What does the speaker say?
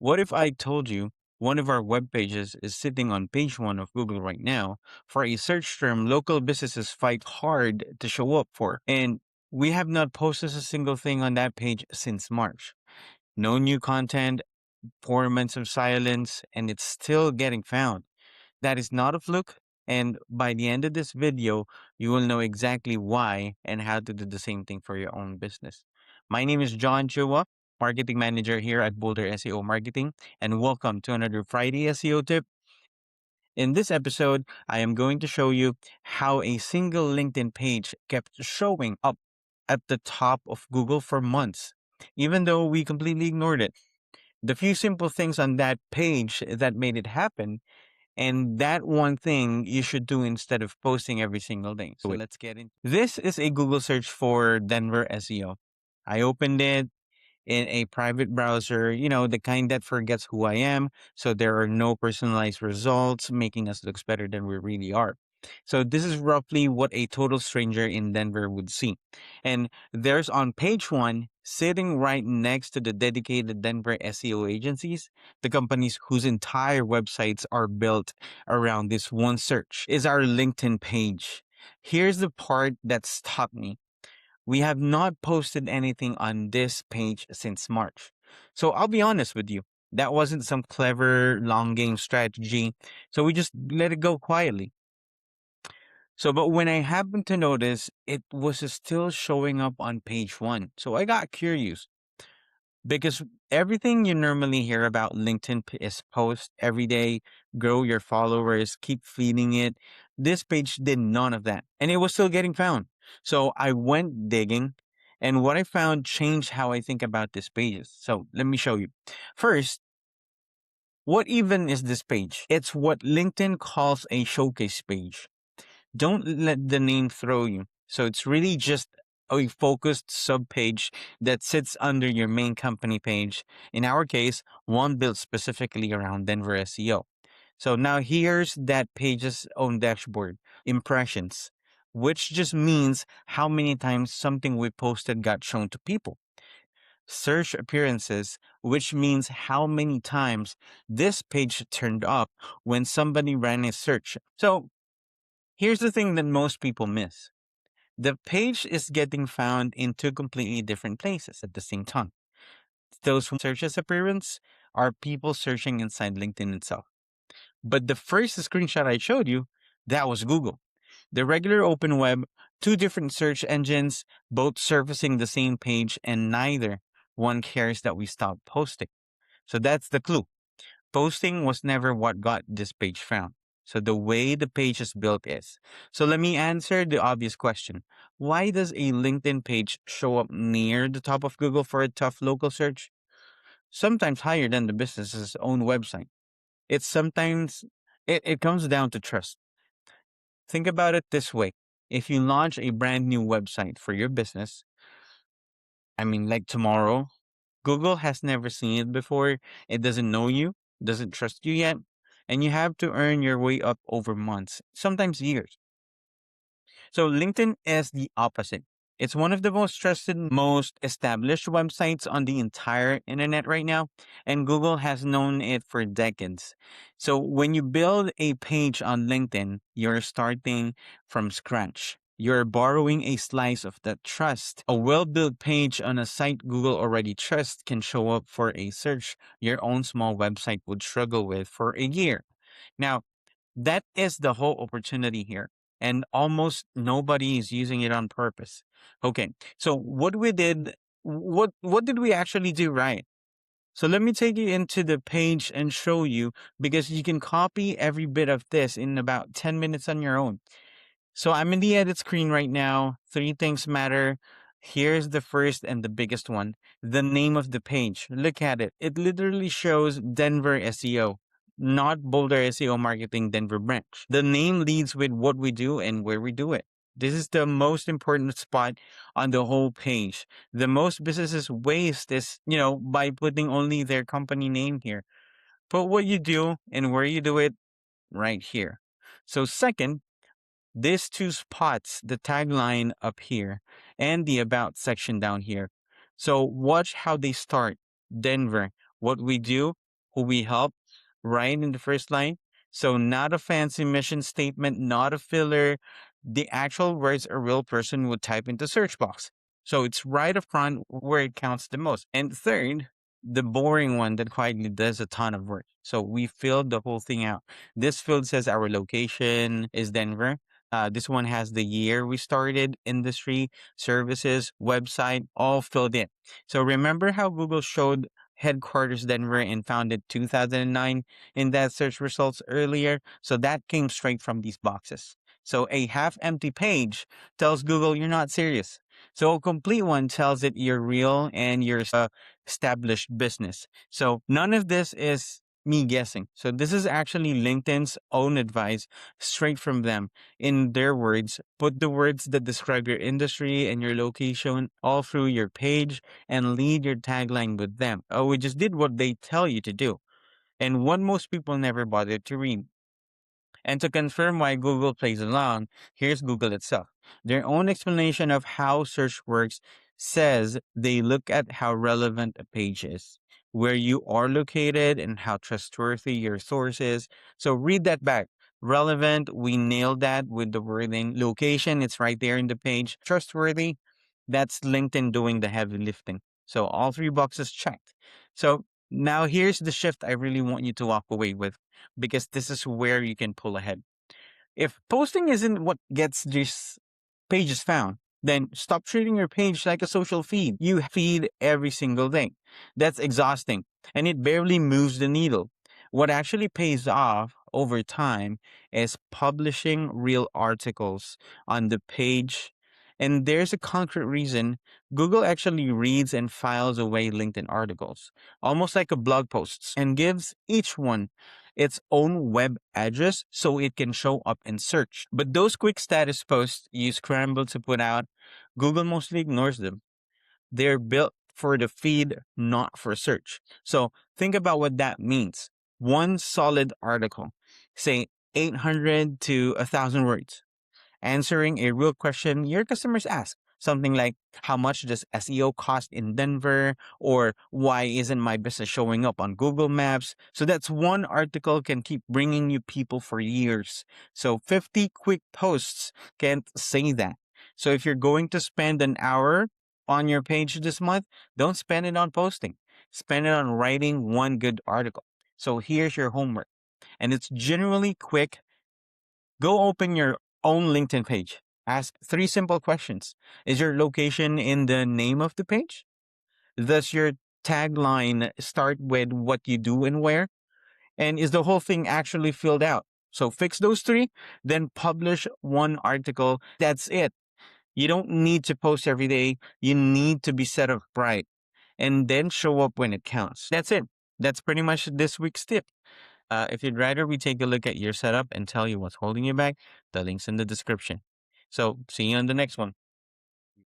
What if I told you one of our web pages is sitting on page one of Google right now for a search term local businesses fight hard to show up for? And we have not posted a single thing on that page since March. No new content, 4 months of silence, and it's still getting found. That is not a fluke. And by the end of this video, you will know exactly why and how to do the same thing for your own business. My name is John Chua, Marketing Manager here at Boulder SEO Marketing, and welcome to another Friday SEO tip. In this episode, I am going to show you how a single LinkedIn page kept showing up at the top of Google for months, even though we completely ignored it. The few simple things on that page that made it happen and that one thing you should do instead of posting every single day. So let's get in. This is a Google search for Denver SEO. I opened it in a private browser, the kind that forgets who I am. So there are no personalized results, making us look better than we really are. So this is roughly what a total stranger in Denver would see. And there's on page one, sitting right next to the dedicated Denver SEO agencies, the companies whose entire websites are built around this one search, is our LinkedIn page. Here's the part that stopped me. We have not posted anything on this page since March. So I'll be honest with you. That wasn't some clever long game strategy. So we just let it go quietly. So, but when I happened to notice, it was still showing up on page one. So I got curious because everything you normally hear about LinkedIn is post every day, grow your followers, keep feeding it. This page did none of that, and it was still getting found. So I went digging, and what I found changed how I think about these pages. So let me show you. First, what even is this page? It's what LinkedIn calls a showcase page. Don't let the name throw you. So it's really just a focused subpage that sits under your main company page. In our case, one built specifically around Denver SEO. So now here's that page's own dashboard, impressions, which just means how many times something we posted got shown to people. Search appearances, which means how many times this page turned up when somebody ran a search. So here's the thing that most people miss. The page is getting found in two completely different places at the same time. Those who search as appearance are people searching inside LinkedIn itself. But the first screenshot I showed you, that was Google. The regular open web, two different search engines, both surfacing the same page, and neither one cares that we stop posting. So that's the clue. Posting was never what got this page found. So the way the page is built is. So let me answer the obvious question. Why does a LinkedIn page show up near the top of Google for a tough local search? Sometimes higher than the business's own website. It's sometimes, it comes down to trust. Think about it this way. If you launch a brand new website for your business, like tomorrow, Google has never seen it before. It doesn't know you, doesn't trust you yet, and you have to earn your way up over months, sometimes years. So LinkedIn is the opposite. It's one of the most trusted, most established websites on the entire internet right now, and Google has known it for decades. So when you build a page on LinkedIn, you're starting from scratch. You're borrowing a slice of that trust. A well-built page on a site Google already trusts can show up for a search your own small website would struggle with for a year. Now, that is the whole opportunity here. And almost nobody is using it on purpose. Okay. So what did we actually do right? So let me take you into the page and show you because you can copy every bit of this in about 10 minutes on your own. So I'm in the edit screen right now. Three things matter. Here's the first and the biggest one, the name of the page. Look at it. It literally shows Denver SEO, not Boulder SEO Marketing Denver branch. The name leads with what we do and where we do it. This is the most important spot on the whole page. The most businesses waste is, by putting only their company name here. Put what you do and where you do it right here. So second, these two spots, the tagline up here and the about section down here. So watch how they start. Denver, what we do, who we help, right in the first line. So, not a fancy mission statement, not a filler. The actual words a real person would type into search box. So, it's right up front where it counts the most. And third, the boring one that quietly does a ton of work. So, we filled the whole thing out. This field says our location is Denver. This one has the year we started, industry, services, website, all filled in. So remember how Google showed headquarters Denver and founded 2009 in that search results earlier? So that came straight from these boxes. So a half empty page tells Google you're not serious. So a complete one tells it you're real and you're established business. So none of this is me guessing. So this is actually LinkedIn's own advice straight from them. In their words, put the words that describe your industry and your location all through your page and lead your tagline with them. Oh, we just did what they tell you to do and what most people never bothered to read. And to confirm why Google plays along, here's Google itself. Their own explanation of how search works says they look at how relevant a page is, where you are located, and how trustworthy your source is. So read that back. Relevant, we nailed that with the wording. Location, it's right there in the page. Trustworthy, that's LinkedIn doing the heavy lifting. So all three boxes checked. So now here's the shift I really want you to walk away with because this is where you can pull ahead. If posting isn't what gets these pages found, then stop treating your page like a social feed. You feed every single day. That's exhausting and it barely moves the needle. What actually pays off over time is publishing real articles on the page. And there's a concrete reason Google actually reads and files away LinkedIn articles, almost like a blog posts, and gives each one its own web address so it can show up in search. But those quick status posts you scramble to put out, Google mostly ignores them. They're built for the feed, not for search. So think about what that means. One solid article, say 800 to 1,000 words, answering a real question your customers ask. Something like, how much does SEO cost in Denver? Or why isn't my business showing up on Google Maps? So that's one article can keep bringing you people for years. So 50 quick posts can't say that. So if you're going to spend an hour on your page this month, don't spend it on posting. Spend it on writing one good article. So here's your homework. And it's generally quick. Go open your own LinkedIn page. Ask three simple questions. Is your location in the name of the page? Does your tagline start with what you do and where? And is the whole thing actually filled out? So fix those three, then publish one article. That's it. You don't need to post every day. You need to be set up right and then show up when it counts. That's it. That's pretty much this week's tip. If you'd rather we take a look at your setup and tell you what's holding you back, the link's in the description. So see you on the next one.